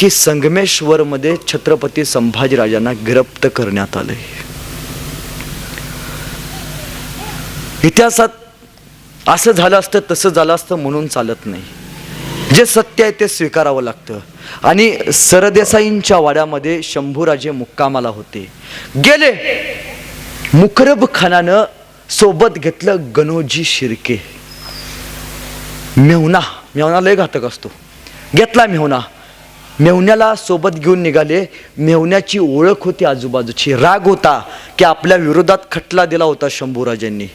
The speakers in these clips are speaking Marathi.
की संगमेश्वरमध्ये छत्रपती संभाजीराजांना गिरफ्त करण्यात आले. इतिहासात असं झालं असतं तसं झालं असतं म्हणून चालत नाही. जे सत्य आहे ते स्वीकारावं लागतं. आणि सरदेसाईंच्या वाड्यामध्ये शंभूराजे मुक्कामाला होते. गेले. मुकरब खानानं सोबत घेतलं गणोजी शिर्के. मेहुणा लय घातक असतो. घेतला मेहुणा. मेहुण्याला सोबत घेऊन निघाले. मेहुण्याची ओळख होती आजूबाजूची. राग होता की आपल्या विरोधात खटला दिला होता शंभूराजांनी.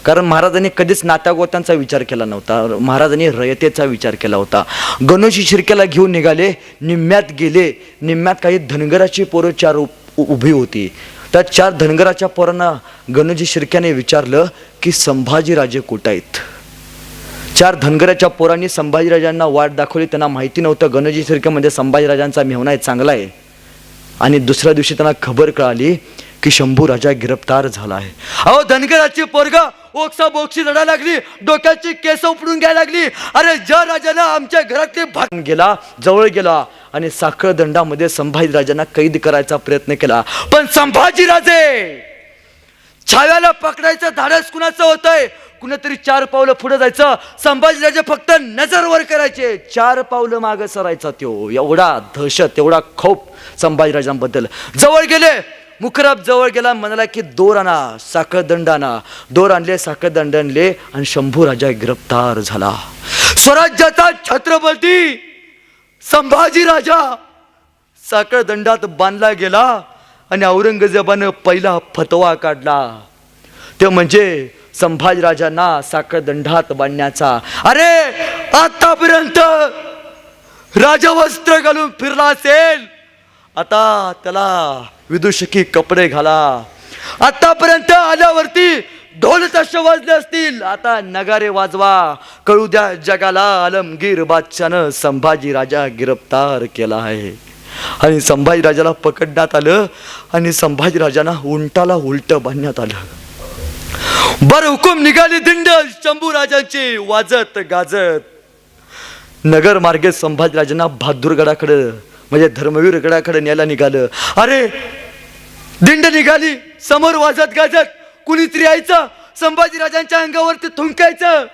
कारण महाराजांनी कधीच नात्यागोत्यांचा विचार केला नव्हता. महाराजांनी रयतेचा विचार केला होता. गणोजी शिर्केला घेऊन निघाले. निम्म्यात गेले. निम्म्यात काही धनगराची पोरं 4 उभी होती. त्या 4 धनगराच्या पोरांना गणोजी शिर्क्याने विचारलं की संभाजीराजे कुठं आहेत. 4 धनगराच्या पोरांनी संभाजीराजांना वाट दाखवली. त्यांना माहिती नव्हतं गणोजी शिर्के म्हणजे संभाजीराजांचा मेहुणा आहे, चांगला आहे. आणि दुसऱ्या दिवशी त्यांना खबर कळाली की शंभूराजा गिरफ्तार झाला आहे. अहो धनगराची पोरग ओक्सा बोक्सी लढायला लागली. डोक्याची केस उपडून घ्यायला लागली. अरे ज्या राजानं आमच्या घरातले भाग गेला, जवळ गेला आणि साखळ दंडामध्ये संभाजीराजांना कैद करायचा प्रयत्न केला. पण संभाजीराजे छाव्याला पकडायचं धाडस कुणाचं होतंय. कुणीतरी 4 पावलं पुढे जायचं. संभाजीराजे फक्त नजरवर करायचे. 4 पावलं मागे सरायचा. तो एवढा दहशत, एवढा खौफ संभाजीराजांबद्दल. जवळ गेले. मुकरब जवळ गेला. म्हणाला की दोर आणा, साखळदंड आणा. दोर आणले, साखळदंड आणले आणि शंभूराजा गिरफ्तार झाला. स्वराज्याचा छत्रपती संभाजीराजा साखळदंडात बांधला गेला. आणि औरंगजेबानं पहिला फतवा काढला. ते म्हणजे संभाजीराजांना साखळदंडात बांधण्याचा. अरे आतापर्यंत राजवस्त्र घालून फिरला असेल, आता त्याला विदूषकी कपडे घाला. आतापर्यंत आल्यावरती ढोल ताशे वाजले असतील, आता नगारे वाजवा. कळू द्या जगाला आलमगीर बादशाहनं संभाजीराजा गिरफ्तार केला आहे. आणि संभाजीराजाला पकडण्यात आलं आणि संभाजीराजांना उंटाला उलट बांधण्यात आलं. बर हुकूम निघाली दिंड शंभूराजांची वाजत गाजत. नगर मार्गे संभाजीराजांना बहादूरगडाकडे म्हणजे धर्मवीर गडाकडे न्यायला निघालं. अरे दिंड निघाली. समोर वाजत गाजत कुणीतरी यायचं, संभाजीराजांच्या अंगावरती थुंकायचं.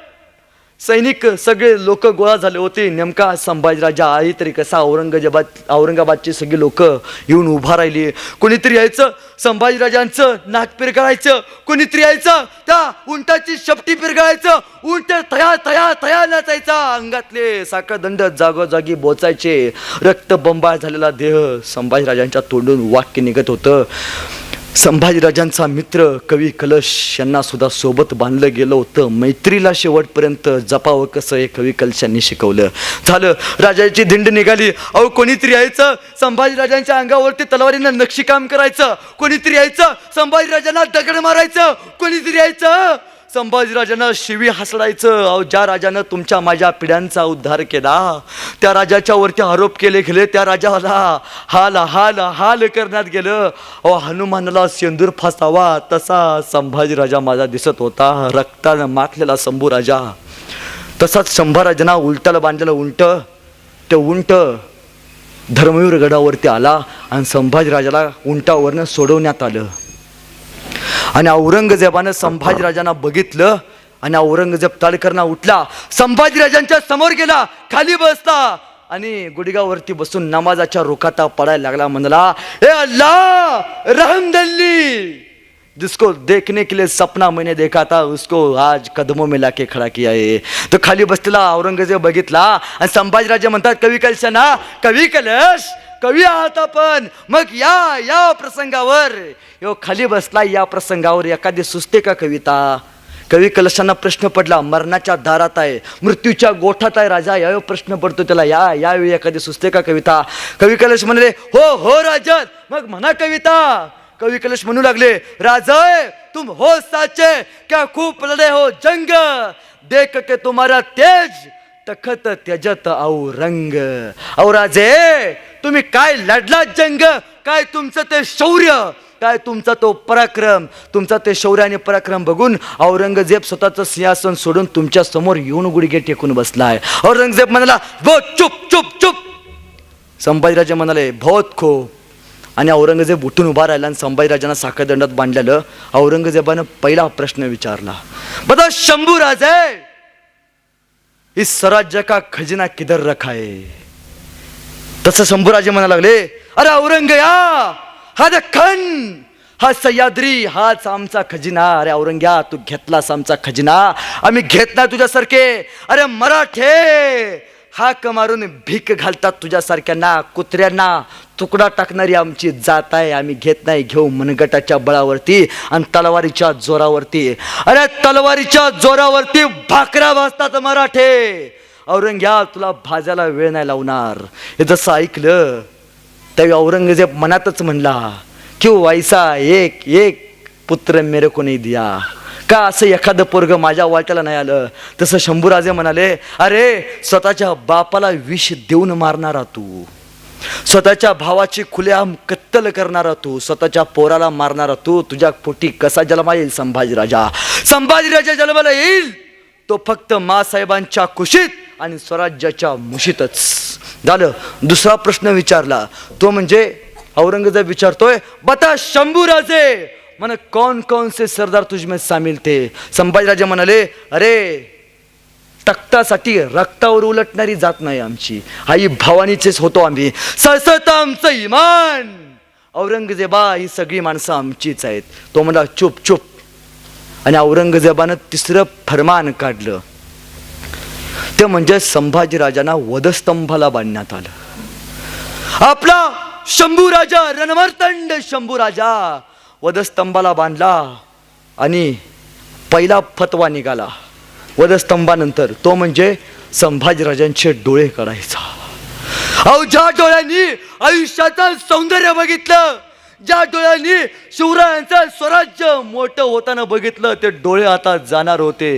सैनिक सगळे लोक गोळा झाले होते. नेमका संभाजीराजा आई तरी कसा. औरंगाबादची सगळी लोक येऊन उभा राहिली. कोणीतरी यायचं, संभाजीराजांचं नाक पिरगाळायचं. कोणीतरी यायचं, त्या उंटाची शेपटी पिरगाळायचं. उंट थया थया थया नाचायचा. अंगातले साखळदंड जागोजागी बोचायचे. रक्तबंबाळ झालेला देह संभाजीराजांच्या तोंडून वाक्य निघत होतं. संभाजीराजांचा मित्र कवी कलश यांना सुद्धा सोबत बांधलं गेलं होतं. मैत्रीला शेवटपर्यंत जपावं कसं हे कवी कलशांनी शिकवलं. झालं. राजाची दिंड निघाली. अहो कोणीतरी यायचं, संभाजीराजांच्या अंगावरती तलवारीनं नक्षीकाम करायचं. कोणीतरी यायचं, संभाजीराजांना दगड मारायचं. कोणीतरी यायचं, संभाजीराजांना शिवी हसडायचं. अहो ज्या राजानं तुमच्या माझ्या पिढ्यांचा उद्धार केला त्या राजाच्या वरती आरोप केले गेले. त्या राजाला हाल हाल हाल करण्यात गेलं. अहो हनुमानाला शेंदूर फासावा तसा संभाजीराजा माझा दिसत होता. रक्तानं माखलेला शंभूराजा. तसाच शंभूराजांना उलटाला बांधलेलं उंट, ते उंट धर्मवीर गडावरती आला आणि संभाजीराजाला उंटावरनं सोडवण्यात आलं. आणि औरंगजेबानं संभाजीराजांना बघितलं आणि औरंगजेब ताडकरना उठला. संभाजीराजांच्या समोर गेला, खाली बसला आणि गुडघ्यावरती बसून नमाजाच्या रुखाता पडायला लागला. म्हणाला, ए अल्लाह रहम दल्ली, जिसको देखने के लिए सपना मैंने देखा था उसको आज कदमों में लाके खड़ा किया है. तो खाली बसलेला औरंगजेब बघितला आणि संभाजीराजे म्हणतात, कवी कलशाना, कवी कलश कवी आहात आपण, मग या प्रसंगावर यो खाली बसला, या प्रसंगावर एखादी सुचते का कविता. कवी कलशांना प्रश्न पडला. मरणाच्या दारात आहे, मृत्यूच्या गोठात आहे राजा. या प्रश्न पडतो त्याला, यावेळी एखादी सुचते का कविता. कवी कलश म्हणले, हो राजन, मग म्हणा कविता. कवी कलश म्हणू लागले, राजा तुम हो साचे क्या खूप लढे हो जंग, देख के तुम्हारा तेज तखत त्यजत औरंग. औ राजे तुम्ही काय लढला जंग, काय तुमचं ते शौर्य, काय तुमचा तो पराक्रम, तुमचा ते शौर्य आणि पराक्रम बघून औरंगजेब स्वतःचं सिंहासन सोडून तुमच्या समोर येऊन गुडघे टेकून बसलाय. औरंगजेब म्हणाला, वो चुप चुप चुप, संभाजीराजे म्हणाले बहुत खूप. आणि औरंगजेब उठून उभा राहिला आणि संभाजीराजांना साखळदंडात बांधलेलं. औरंगजेबानं पहिला प्रश्न विचारला, बता शंभू राजे, इस स्वराज्य का खजिना किधर रखा है? तसं शंभूराजे म्हणायला लागले, अरे औरंगया, हा दख्खन, हा सह्याद्री, हाच आमचा खजिना. अरे औरंग्या, तू घेतलास आमचा खजिना, आम्ही घेत नाही तुझ्यासारखे. अरे मराठे, हाक मारून भीक घालतात तुझ्यासारख्यांना, कुत्र्यांना तुकडा टाकणारी आमची जात आहे. आम्ही घेत नाही. घेऊ मनगटाच्या बळावरती आणि तलवारीच्या जोरावरती. अरे तलवारीच्या जोरावरती भाकऱ्या भाजतात मराठे. औरंग्या, तुला भाजायला वेळ नाही लावणार. हे जसं ऐकलं त्यावेळी औरंगजेब मनातच म्हणला, क्यों ऐसा एक एक पुत्र मेरे को नहीं दिया? का असं एखादं पोरग माझ्या वाट्याला नाही आलं? तसं शंभूराजे म्हणाले, अरे स्वतःच्या बापाला विष देऊन मारणारा तू, स्वतःच्या भावाची खुलेआम कत्तल करणारा तू, स्वतःच्या पोराला मारणारा तू, तुझ्या पोटी कसा जन्मा येईल संभाजीराजा? संभाजीराजा जन्माला येईल तो फक्त मासाहेबांच्या कुशीत आणि स्वराज्याच्या मुशीतच. झालं. दुसरा प्रश्न विचारला, तो म्हणजे औरंगजेब विचारतोय, बता शंभूराजे, मन कौन कौन से सरदार तुझ में सामील थे? संभाजीराजे म्हणाले, अरे तख्तासाठी रक्तावर उलटणारी जात नाही आमची, आई भवानीचेच होतो आम्ही. सळसळतं आमचं इमान. औरंगजेबा, ही सगळी माणसं आमचीच आहेत. तो म्हणला, चुप चुप. आणि औरंगजेबानं तिसरं फरमान काढलं, ते म्हणजे संभाजीराजांना वधस्तंभाला बांधण्यात आलं. आपला शंभूराजा, रणमर्तंड शंभूराजा वधस्तंभाला बांधला आणि पहिला फतवा निघाला वधस्तंभानंतर, तो म्हणजे संभाजीराजांचे डोळे काढायचा. अहो, ज्या डोळ्यांनी आयुष्याचं सौंदर्य बघितलं, ज्या डोळ्यांनी शिवरायांचं स्वराज्य मोठं होताना बघितलं, ते डोळे आता जाणार होते.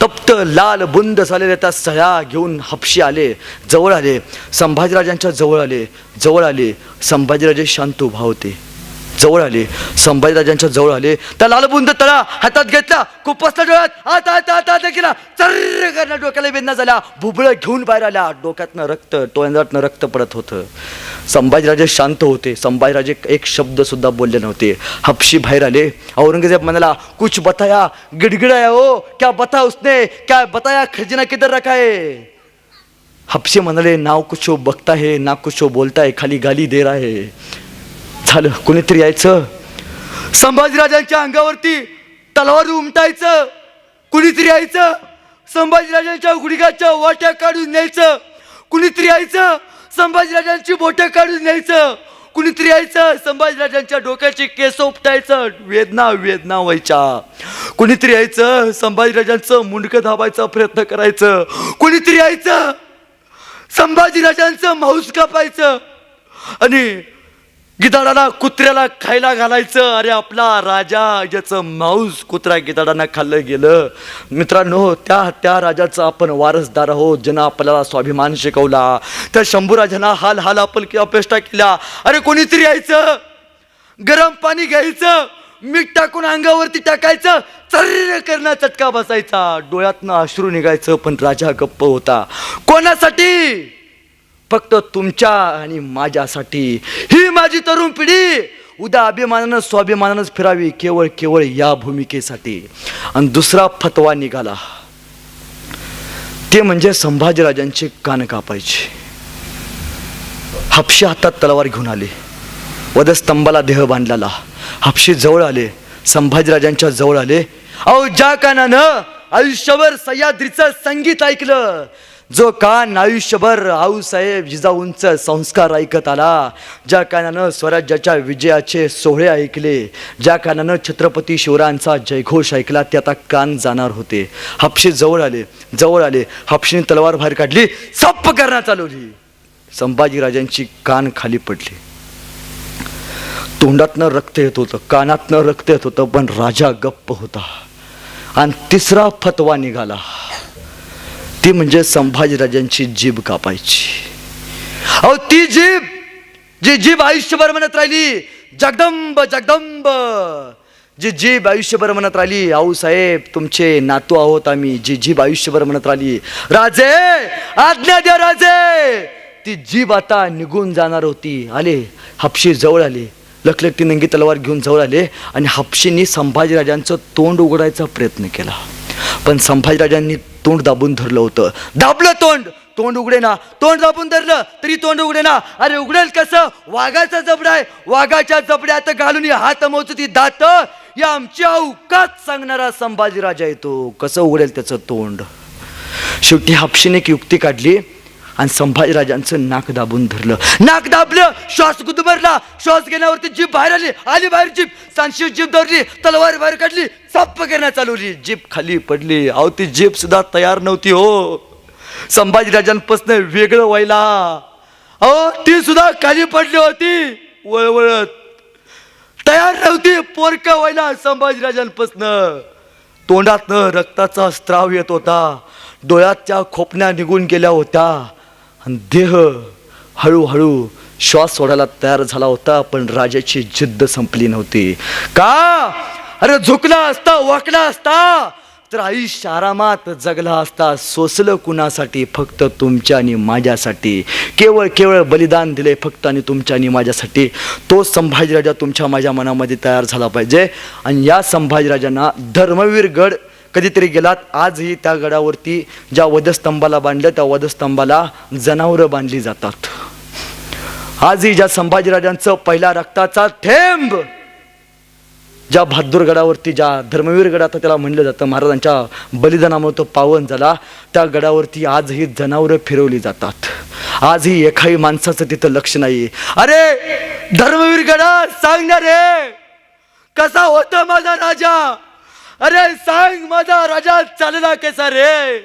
तप्त लाल बुंद झालेल्या त्या सह्या घेऊन हपशी आले, जवळ आले, संभाजीराजांच्या जवळ आले. संभाजीराजे शांत उभा होते. जवळ आले, संभाजीराजांच्या जवळ आले. त्या लालबुंद तळा हातात घेतला, खुपसला डोळ्यात, हात हात हात हात केला, चर्र करणं डोक्याला वेदना झाल्या. भुबळं घेऊन बाहेर आल्या, डोक्यातनं रक्त, टोळ्यांतनं रक्त पडत होतं. संभाजीराजे शांत होते. संभाजीराजे एक शब्द सुद्धा बोलले नव्हते. हपशी बाहेर आले. औरंगजेब म्हणाला, कुछ बताया? गिडगिडाया हो, क्या बता उसने, क्या बताया, खजिना किधर रखा है? हपशी म्हणाले, नाव कुछो बघता है ना कुछो बोलता है, खाली गाली दे रहा है. झालं. कोणीतरी यायचं, संभाजीराजांच्या अंगावरती तलवार उमटायचं. कुणीतरी यायचं, संभाजीराजांच्या गुडघ्याच्या वाट्या काढून न्यायचं. कुणीतरी यायचं, संभाजीराजांची बोटं काढून न्यायचं. कुणीतरी यायचं, संभाजीराजांच्या डोक्याची केस उपटायचं. वेदना वेदना व्हायच्या. कुणीतरी यायचं, संभाजीराजांचं मुंडकं दाबायचा प्रयत्न करायचं. कुणीतरी यायचं, संभाजीराजांचं मांस कापायचं आणि गिधाडाला कुत्र्याला खायला घालायचं. अरे आपला राजा, ज्याचं मांस कुत्रा गिधाडांना खाल्लं गेलं. मित्रांनो, त्या राजाचा आपण वारसदार आहोत, ज्यानं आपल्याला स्वाभिमान शिकवला. त्या शंभूराजांना हाल हाल आपण किंवा अपेष्टा केल्या. अरे कोणीतरी यायचं, गरम पाणी घ्यायचं, मीठ टाकून अंगावरती टाकायचं, चर्र करणं चटका बसायचा, डोळ्यातनं अश्रू निघायचं. पण राजा गप्प होता. कोणासाठी? फक्त तुमच्या आणि माझ्यासाठी. ही माझी तरुण पिढी उद्या अभिमानानं स्वाभिमानानंच फिरावी, केवळ केवळ या भूमिकेसाठी. आणि दुसरा फतवा निघाला, ते म्हणजे संभाजीराजांचे कान कापायचे. हापशी हातात तलवार घेऊन आले, वधस्तंभाला देह बांधलेला. हापशी जवळ आले, संभाजीराजांच्या जवळ आले. अहो, ज्या कानानं आयुष्यभर सह्याद्रीचं संगीत ऐकलं, जो कान आयुष्यभर आऊसाहेब जिजाऊंचं संस्कार ऐकत आला, ज्या कानानं स्वराज्याच्या विजयाचे सोहळे ऐकले, ज्या कानानं छत्रपती शिवरायांचा जयघोष ऐकला, ते आता कान जाणार होते. हापशी जवळ आले. हापशीने तलवार बाहेर काढली, सप्प करण्यात चालवली. संभाजीराजांची कान खाली पडली. तोंडातनं रक्त येत होतं, कानातनं रक्त येत होतं, पण राजा गप्प होता. आणि तिसरा फतवा निघाला, ती म्हणजे संभाजीराजांची जीभ कापायची. अहो, ती जीभ आयुष्यभर म्हणत राहिली जगदंब जगदंब. जी जीभ आयुष्यभर म्हणत राहिली, आऊसाहेब तुमचे नातू आहोत आम्ही. जी जीभ आयुष्यभर म्हणत राहिली, राजे आज्ञा द्या राजे, ती जीभ आता निघून जाणार होती. आले हापशी जवळ आले, लखलखती नंगी तलवार घेऊन जवळ आले आणि हापशीने संभाजीराजांचं तोंड उघडायचा प्रयत्न केला. पण संभाजीराजांनी तोंड दाबून धरलं होतं. दाबलं तोंड, तोंड उघडे ना. तोंड दाबून धरलं तरी तोंड उघडे ना. अरे उघडेल कसं? वाघाचा जबडा आहे, वाघाच्या जबड्यात घालून हात मोजती दात या आमची अवकात सांगणारा संभाजीराजा येतो. कसं उघडेल त्याचं तोंड? शेवटी हापशीने एक युक्ती काढली आणि संभाजीराजांचं नाक दाबून धरलं. नाक दाबलं, श्वास गुदमरला. श्वास घेण्यावरती जीभ बाहेर आली बाहेर जीभ. सांशी जीभ धरली, तलवार बाहेर काढली, चप्प करण्यात चालवली. जीभ खाली पडली. अहो ती जीभ सुद्धा तयार नव्हती हो संभाजीराजांपासून वेगळं व्हायला. अहो ती सुद्धा खाली पडली होती, वळवळत तयार नव्हती पोरका व्हायला संभाजीराजांपासून. तोंडातनं रक्ताचा स्त्राव येत होता, डोळ्याच्या खोपण्या निघून गेल्या होत्या आणि देह हळूहळू श्वास सोडायला तयार झाला होता. पण राजाची जिद्द संपली नव्हती. का? अरे झुकला असता, वाकला असता तर आयुष्य आरामात जगला असता. सोसलं कुणासाठी? फक्त तुमच्या आणि माझ्यासाठी. केवळ बलिदान दिले फक्त आणि तुमच्या आणि माझ्यासाठी. तो संभाजीराजा तुमच्या माझ्या मनामध्ये तयार झाला पाहिजे. आणि या संभाजीराजांना धर्मवीर गड कधीतरी गेलात, आजही त्या गडावरती ज्या वधस्तंभाला बांधलं त्या वधस्तंभाला जनावरं बांधली जातात. आजही ज्या संभाजीराजांचं पहिला रक्ताचा थेंब ज्या बहादूर गडावरती, ज्या धर्मवीर गड आता त्याला म्हणलं जातं, महाराजांच्या बलिदानामुळे तो पावन झाला, त्या गडावरती आजही जनावरं फिरवली जातात. आजही एकाही माणसाचं तिथं लक्ष नाही. अरे धर्मवीर गडा सांगणार रे, कसा होता माझा राजा? अरे सांग माझा राजा चालला कसा रे?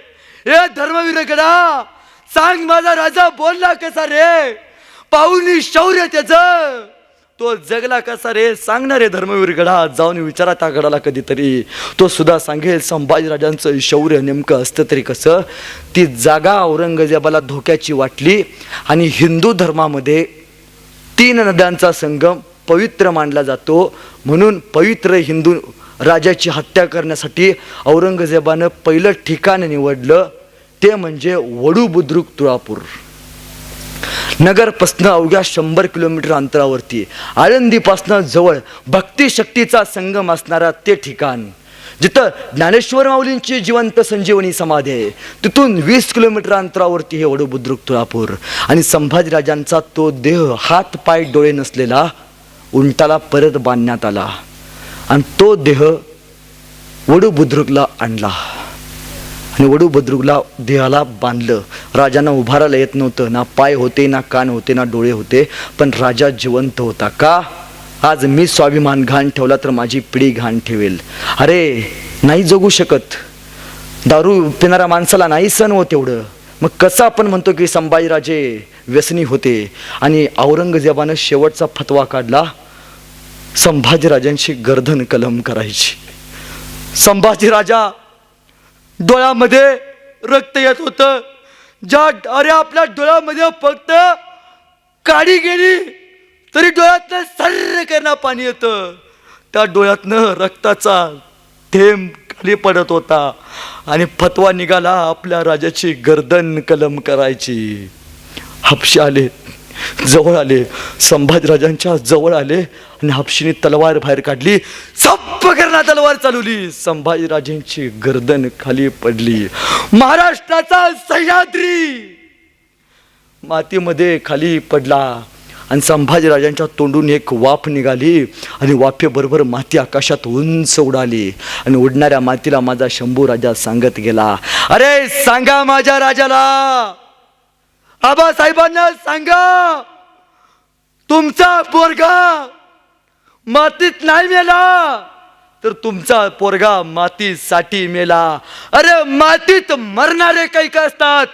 हे धर्मवीर गडा सांग माझा राजा बोलला कसा रे? पाहुणी शौर्य त्याचं, तो जगला कसा रे? सांगणार रे धर्मवीर गडा. जाऊन विचारा त्या गडाला कधीतरी, तो सुद्धा सांगेल संभाजीराजांचं शौर्य नेमकं असतं तरी कसं. ती जागा औरंगजेबाला धोक्याची वाटली आणि हिंदू धर्मामध्ये 3 नद्यांचा संगम पवित्र मानला जातो. म्हणून पवित्र हिंदू राजाची हत्या करण्यासाठी औरंगजेबानं पहिलं ठिकाण निवडलं ते म्हणजे वडू बुद्रुक तुळापूर. नगरपासनं अवघ्या 100 किलोमीटर अंतरावरती, आळंदीपासनं जवळ भक्तिशक्तीचा संगम असणारा ते ठिकाण, जिथं ज्ञानेश्वर माऊलींची जिवंत संजीवनी समाधी आहे, तिथून 20 किलोमीटर अंतरावरती हे वडू बुद्रुक तुळापूर. आणि संभाजीराजांचा तो देह हात पाय डोळे नसलेला उंटाला परत बांधण्यात आला आणि तो देह वडू बुद्रुकला आणला आणि वडू बुद्रुकला देहाला बांधलं. राजांना उभारायला येत नव्हतं, ना पाय होते, ना कान होते, ना डोळे होते, पण राजा जिवंत होता. का? आज मी स्वाभिमान घाण ठेवला तर माझी पिढी घाण ठेवेल. अरे नाही जगू शकत, दारू पिणाऱ्या माणसाला नाही सण होत एवढं, मग कसं आपण म्हणतो की संभाजीराजे व्यसनी होते? आणि औरंगजेबानं शेवटचा फतवा काढला, संभाजीराजांची गर्दन कलम करायची. संभाजीराजा डोळ्यामध्ये रक्त येत होतं. अरे आपल्या डोळ्यामध्ये फक्त काडी गेली तरी डोळ्यातनं सर्र करणं पाणी येतं. त्या डोळ्यातनं रक्ताचा थेंब खाली पडत होता आणि फतवा निघाला, आपल्या राजाची गर्दन कलम करायची. हापशी आले, जवळ आले, संभाजीराजांच्या जवळ आले आणि हापशीने तलवार बाहेर काढली, चप्प करणं तलवार चालवली. संभाजीराजांची गर्दन खाली पडली. महाराष्ट्राचा सह्याद्री मातीमध्ये खाली पडला आणि संभाजीराजांच्या तोंडून एक वाफ निघाली आणि वाफेबरोबर माती आकाशात उंच उडाली आणि उडणाऱ्या मातीला माझा शंभू राजा सांगत गेला, अरे सांगा माझ्या राजाला, आबासाहेबांना सांगा, तुमचा पोरगा मातीत नाही मेला तर तुमचा पोरगा मातीसाठी मेला. अरे मातीत मरणारे काही का असतात,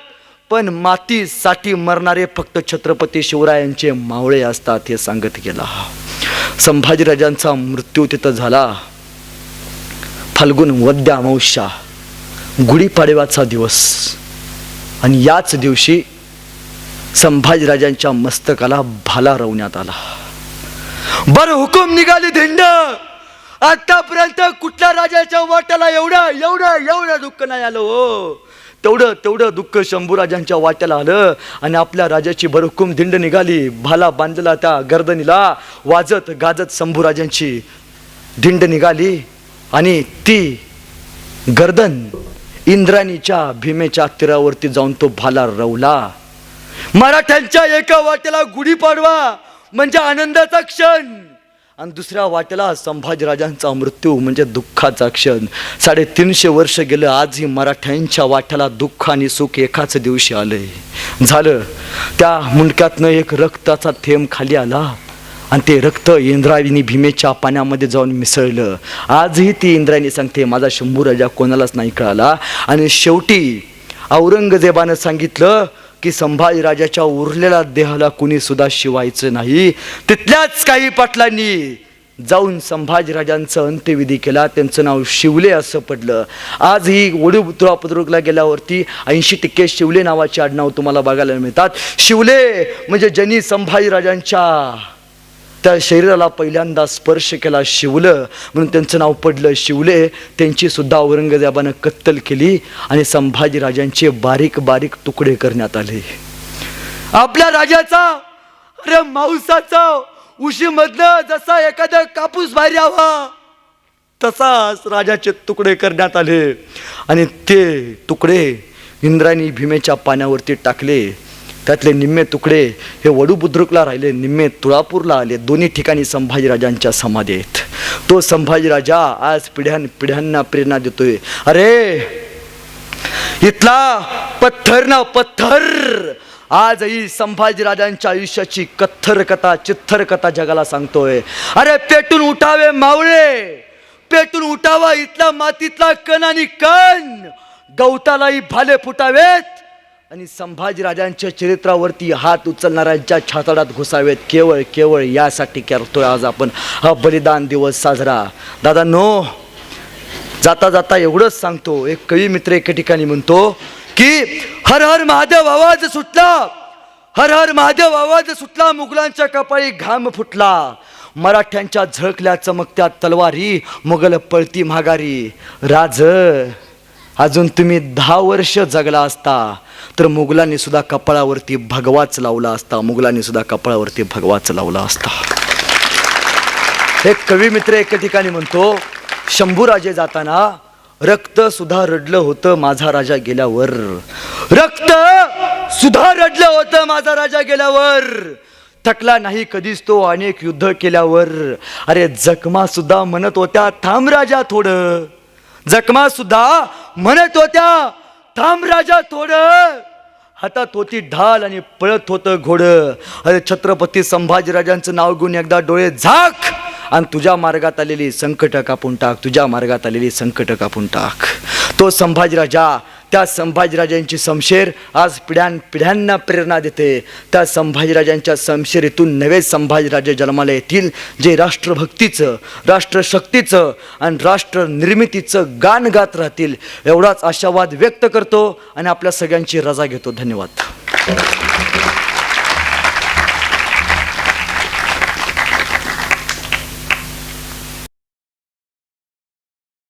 पण मातीसाठी मरणारे फक्त छत्रपती शिवरायांचे मावळे असतात, हे सांगत गेला. संभाजीराजांचा मृत्यू तिथं झाला. फाल्गुन वद्य अमावस्या, गुढीपाडव्याचा दिवस. आणि याच दिवशी संभाजीराजांच्या मस्तकाला भाला रवण्यात आला. बरं हुकूम निघाली धिंड. आतापर्यंत कुठल्या राजाच्या वाट्याला एवढं दुःख नाही आलं हो. तेवढं दुःख शंभूराजांच्या वाट्याला आलं आणि आपल्या राजाची भरहुकूम दिंड निघाली. भाला बांधलेला त्या गर्दनीला, वाजत गाजत शंभूराजांची दिंड निघाली आणि ती गर्दन इंद्राणीच्या भीमेच्या तीरावरती जाऊन तो भाला रवला. मराठ्यांच्या एका वाट्याला गुढीपाडवा म्हणजे आनंदाचा क्षण आणि दुसऱ्या वाट्याला संभाजीराजांचा मृत्यू म्हणजे दुःखाचा क्षण. 350 वर्ष गेलं, आजही मराठ्यांच्या वाट्याला दुःख आणि सुख एकाच दिवशी आलंय. झालं त्या मुंडक्यातनं एक रक्ताचा थेंब खाली आला आणि ते रक्त इंद्रायणी भीमेच्या पाण्यामध्ये जाऊन मिसळलं. आजही ती इंद्रायणी सांगते माझा शंभूराजा कोणालाच नाही कळाला. आणि शेवटी औरंगजेबानं सांगितलं की संभाजीराजाच्या उरलेल्या देहाला कुणी सुद्धा शिवायचं नाही. तिथल्याच काही पाटलांनी जाऊन संभाजीराजांचं अंत्यविधी केला. त्यांचं नाव शिवले असं पडलं. आजही वडूपुत्राला गेल्यावरती 80% शिवले नावाचे आडनाव तुम्हाला बघायला मिळतात. शिवले म्हणजे ज्यांनी संभाजीराजांच्या त्या शरीराला पहिल्यांदा स्पर्श केला, शिवलं म्हणून त्यांचं नाव पडलं शिवले. त्यांची सुद्धा औरंगजेबानं कत्तल केली आणि संभाजीराजांचे बारीक बारीक तुकडे करण्यात आले. आपल्या राजाचा अरे मांसाचा उशीमधनं जसा एखादा कापूस बाहेर यावा तसाच राजाचे तुकडे करण्यात आले आणि ते तुकडे इंद्रायणी भीमेच्या पाण्यावरती टाकले. त्यातले निम्मे तुकडे हे वडूबुद्रुकला राहिले, निम्मे तुळापूरला आले. दोन्ही ठिकाणी संभाजीराजांच्या समाधी आहेत. तो संभाजीराजा आज पिढ्यांना प्रेरणा देतोय. अरे इथला पत्थर ना पत्थर आजही संभाजीराजांच्या आयुष्याची कत्थर कथा चित्थर कथा जगाला सांगतोय. अरे पेटून उठावे मावळे, पेटून उठावा इथला मातीतला कण आणि कण, गवतालाही भाले फुटावेत आणि संभाजीराजांच्या चरित्रावरती हात उचलणाऱ्यांच्या छाताडात घुसावेत. केवळ यासाठी करतोय आज आपण हा बलिदान दिवस साजरा. दादांनो, जाता जाता एवढंच सांगतो. एक कवी मित्र एके ठिकाणी म्हणतो की हर हर महादेव आवाज सुटला, हर हर महादेव आवाज सुटला, मुघलांच्या कपाळी घाम फुटला, मराठ्यांच्या झळकल्या चमकत्या तलवारी, मुघल पळती माघारी. राज अजून तुम्ही 10 वर्ष जगला असता तर मुघलांनी सुद्धा कपाळावरती भगवाच लावला असता, मुघलांनी सुद्धा कपाळावरती भगवाच लावला असता. एक कवी मित्र एके ठिकाणी म्हणतो शंभूराजे जाताना रक्त सुद्धा रडलं होतं माझा राजा गेल्यावर, रक्त सुद्धा रडलं होतं माझा राजा गेल्यावर, थकला नाही कधीच तो अनेक युद्ध केल्यावर. अरे जखमा सुद्धा म्हणत होत्या थांब राजा थोडं, जखमा सुद्धा म्हणत होत्या थांब राजा थोडं, हातात होती ढाल आणि पळत होतं घोडं. अरे छत्रपती संभाजीराजांचं नाव घेऊन एकदा डोळे झाक आणि तुझ्या मार्गात आलेली संकट कापून टाक, तुझ्या मार्गात आलेली संकट कापून टाक. तो संभाजीराजा, त्या संभाजीराजांची शमशेर आज पिढ्यांना प्रेरणा देते. त्या संभाजीराजांच्या शमशेरीतून नवे संभाजीराजे जन्माला येतील, जे राष्ट्रभक्तीचं, राष्ट्रशक्तीचं आणि राष्ट्र निर्मितीचं गाण गात राहतील. एवढाच आशावाद व्यक्त करतो आणि आपल्या सगळ्यांची रजा घेतो. धन्यवाद.